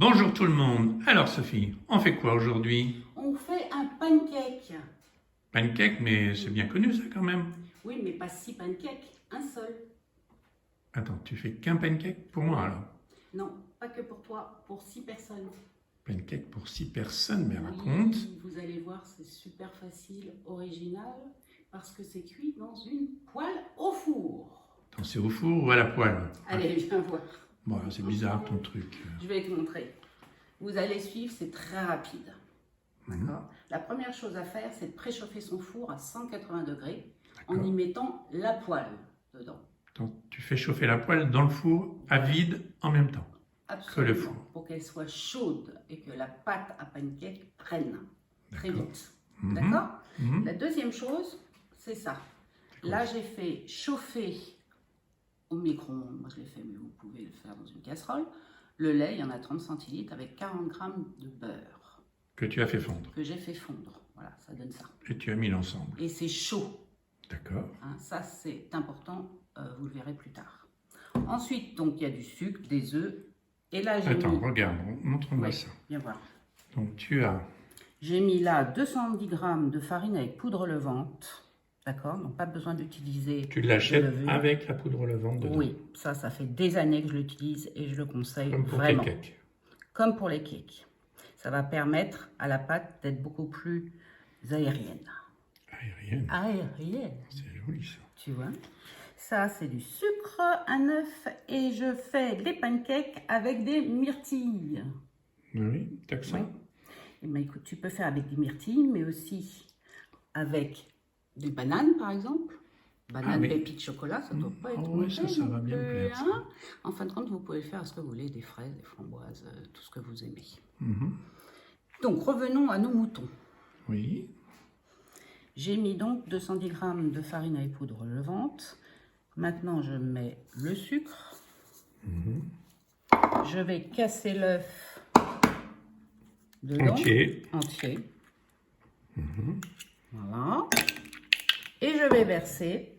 Bonjour tout le monde. Alors Sophie, on fait quoi aujourd'hui? On fait un pancake. Pancake, mais c'est bien connu ça quand même. Oui, mais pas 6 pancakes, un seul. Attends, tu fais qu'un pancake pour moi alors? Non, pas que pour toi, pour 6 personnes. Pancake pour 6 personnes, mais raconte. Oui, vous allez voir, c'est super facile, original, parce que c'est cuit dans une poêle au four. Attends, c'est au four ou à la poêle? Allez, viens voir. Bon, c'est bizarre ton truc. Je vais te montrer. Vous allez suivre, c'est très rapide. D'accord. La première chose à faire, c'est de préchauffer son four à 180 degrés en y mettant la poêle dedans. Donc, tu fais chauffer la poêle dans le four à vide en même temps. Absolument, que le four. Pour qu'elle soit chaude et que la pâte à pancake prenne très vite. Mhm. D'accord. Mhm. La deuxième chose, c'est ça. Là, j'ai fait chauffer au micro-ondes. Moi, je l'ai fait, mais vous pouvez le faire dans une casserole. Le lait, il y en a 30 centilitres avec 40 grammes de beurre. Que tu as fait fondre. Que j'ai fait fondre. Voilà, ça donne ça. Et tu as mis l'ensemble. Et c'est chaud. D'accord. Hein, ça, c'est important. Vous le verrez plus tard. Ensuite, donc, il y a du sucre, des œufs. Et là, j'ai Attends, mis... regarde, montre-moi Oui, ça. viens voir. Donc tu as... J'ai mis là 210 grammes de farine avec poudre levante. D'accord? Donc, pas besoin d'utiliser... Tu l'achètes de levure. avec la poudre levante dedans. Oui, ça fait des années que je l'utilise et je le conseille Comme pour vraiment. tes cakes. Comme pour les cakes. Ça va permettre à la pâte d'être beaucoup plus aérienne. Aérienne. Aérienne, C'est joli ça. tu vois. Ça, c'est du sucre, un œuf et je fais des pancakes avec des myrtilles. Oui, t'as que ça. Oui. Eh bien, écoute, tu peux faire avec des myrtilles, mais aussi avec des bananes, par exemple. Bananes, oui. pépites de chocolat, ça ne doit pas être oui, ça va bien me plaire. Ça. hein. En fin de compte, vous pouvez faire ce que vous voulez, des fraises, des framboises, tout ce que vous aimez. Donc, revenons à nos moutons. Oui. J'ai mis donc 210 grammes de farine avec poudre levante. Maintenant, je mets le sucre. Je vais casser l'œuf dedans. Entier. Voilà. Et je vais verser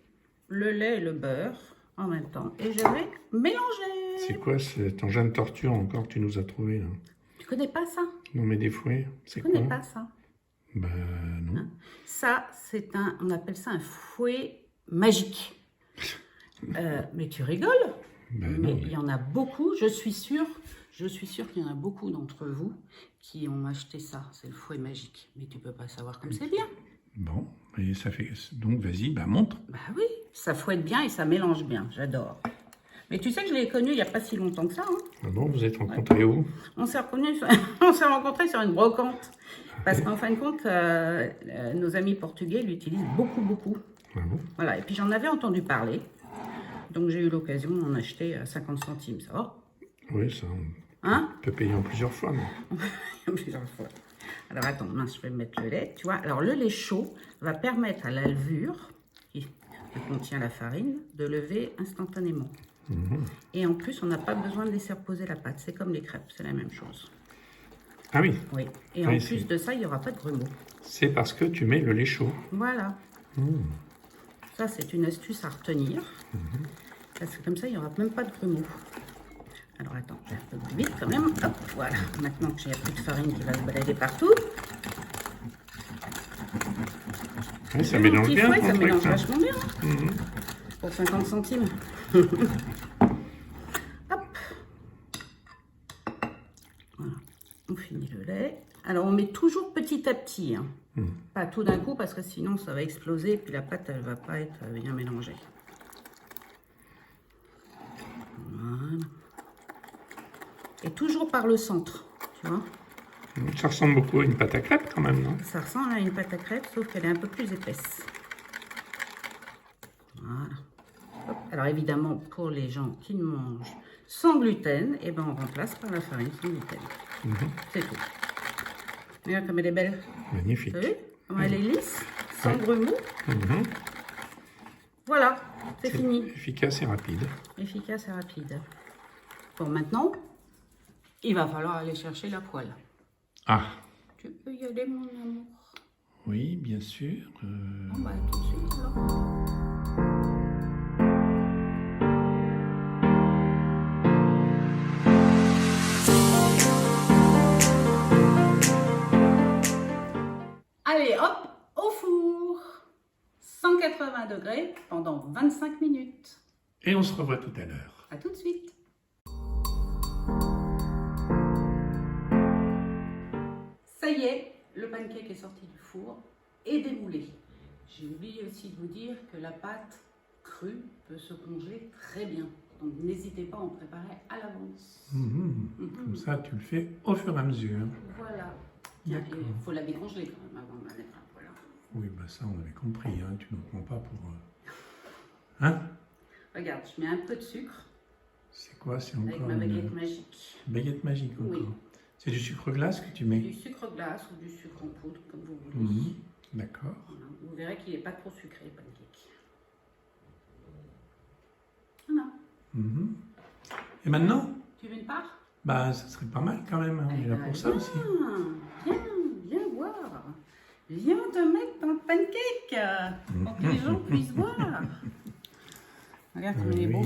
le lait et le beurre en même temps. Et je vais mélanger. C'est quoi cet engin de torture encore que tu nous as trouvé là? Tu connais pas ça? Non mais des fouets, c'est Tu quoi? connais pas ça? Bah non. Hein? Ça, c'est on appelle ça un fouet magique. Mais tu rigoles? Bah, mais non, il y en a beaucoup, je suis sûre qu'il y en a beaucoup d'entre vous qui ont acheté ça. C'est le fouet magique. Mais tu peux pas savoir comme c'est bien. Bon, et ça fait... Donc vas-y, bah montre. Bah oui, ça fouette bien et ça mélange bien. J'adore. Mais tu sais que je l'ai connu il n'y a pas si longtemps que ça. Hein. Ah bon, vous êtes rencontrés où? On s'est rencontrés sur une brocante. Parce qu'en fin de compte, nos amis portugais l'utilisent beaucoup. Ah bon? Voilà, et puis j'en avais entendu parler. Donc j'ai eu l'occasion d'en acheter à 50 centimes, ça va? Oui, ça, Hein? on peut payer en plusieurs fois. Mais... Plusieurs fois. Alors attends, mince, je vais mettre le lait, tu vois. Alors le lait chaud va permettre à la levure, qui contient la farine, de lever instantanément. Et en plus, on n'a pas besoin de laisser reposer la pâte. C'est comme les crêpes, c'est la même chose. Ah oui? Oui. Et Oui, en plus de ça, il n'y aura pas de grumeaux. C'est parce que tu mets le lait chaud. Voilà. Ça, c'est une astuce à retenir. Parce que comme ça, il n'y aura même pas de grumeaux. Alors attends, je vais un peu plus vite quand même. Hop, voilà. Maintenant que j'ai un peu de farine qui va se balader partout. Oui, ça mélange bien. Fouet, ton ça truc, mélange ça. vachement bien. Pour 50 centimes. Hop. Voilà. On finit le lait. Alors on met toujours petit à petit. Hein. Pas tout d'un coup parce que sinon ça va exploser et puis la pâte elle va pas être bien mélangée. Voilà. Et toujours par le centre, tu vois. Ça ressemble beaucoup à une pâte à crêpes quand même, non? Ça ressemble à une pâte à crêpes, sauf qu'elle est un peu plus épaisse. Voilà. Hop. Alors évidemment, pour les gens qui ne mangent sans gluten, eh ben, on remplace par la farine sans gluten. C'est tout. Regarde comme elle est belle. Magnifique. Vous avez vu comment elle est lisse, sans grumeaux. Voilà, c'est fini. Efficace et rapide. Efficace et rapide. Bon, maintenant, il va falloir aller chercher la poêle. Ah, Tu peux y aller, mon amour? oui, bien sûr. On va tout de suite, alors. Et hop, au four. 180 degrés pendant 25 minutes. Et on se revoit tout à l'heure. À tout de suite. Ça y est, le pancake est sorti du four et démoulé. J'ai oublié aussi de vous dire que la pâte crue peut se congeler très bien. Donc n'hésitez pas à en préparer à l'avance. Comme ça, tu le fais au fur et à mesure. Voilà. Tiens, il faut la décongeler quand même avant de la mettre. Voilà. Oui, bah ça, on avait compris. Hein. Tu ne prends pas pour... Hein? Regarde, je mets un peu de sucre C'est quoi? C'est avec encore ma baguette une magique. baguette magique encore. Oui. C'est du sucre glace que tu mets? Du sucre glace ou du sucre en poudre, comme vous voulez. D'accord. Voilà. Vous verrez qu'il n'est pas trop sucré, le pancake. Voilà. Et maintenant? Tu veux une part? Bah, ça serait pas mal quand même. Hein. On est là pour ça aussi. Viens voir. Viens te mettre dans le pancake pour que les gens puissent voir. Regarde comme il est beau.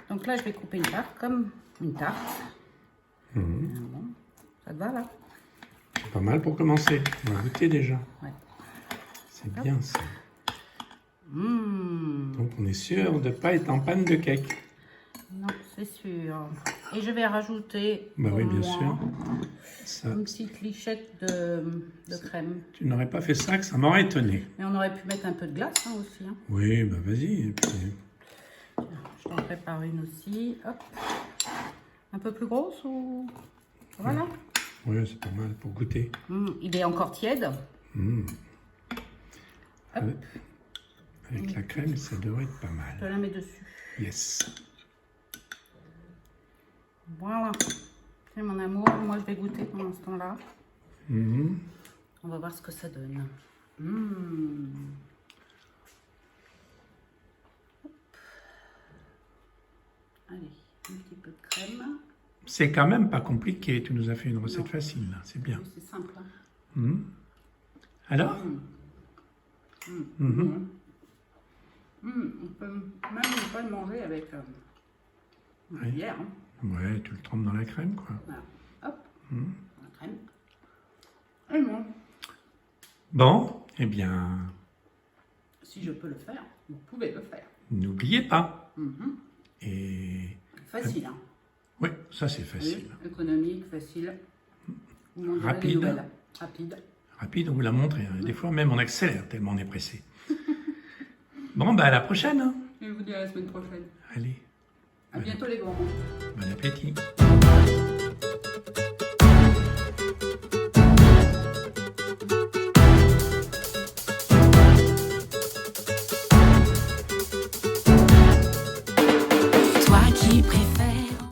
Donc là, je vais couper une tarte comme une tarte. Bon, ça te va là? Pas mal pour commencer. On va goûter déjà. Ouais. C'est bien ça. Mmh. Donc on est sûr de ne pas être en panne de cake. Non, c'est sûr. Et je vais rajouter Bah oui, bien moi, sûr. Ça, une petite lichette de crème. tu n'aurais pas fait ça, que ça m'aurait étonné. Mais on aurait pu mettre un peu de glace hein, aussi. Hein. Oui, bah vas-y. Et puis... Je t'en prépare une aussi. Hop. Un peu plus grosse ou... Voilà. Oui, c'est pas mal pour goûter. Il est encore tiède. Hop. Avec la crème, ça devrait être pas Je te mal. la mets dessus. Yes. Voilà. C'est mon amour. Moi, je vais goûter pendant ce temps-là. On va voir ce que ça donne. Hop. Allez, un petit peu de crème. C'est quand même pas compliqué. Tu nous as fait une recette facile, là. C'est bien. C'est simple. Hein. Alors? On peut même pas le manger avec une cuillère. Hein. Ouais, tu le trempes dans la crème, quoi. Voilà. Hop, la crème. Et bon. Bon, eh bien, Si je peux le faire, vous pouvez le faire. n'oubliez pas. Et Facile, hein. oui, ça c'est facile. Oui, économique, facile. Vous mangerez Rapide. des nouvelles. Rapide. Rapide, on vous l'a montré. Hein. Des fois même on accélère tellement on est pressé. Bon, bah à la prochaine. Hein. Je vous dis à la semaine prochaine. Allez, À bientôt les grands. bon appétit.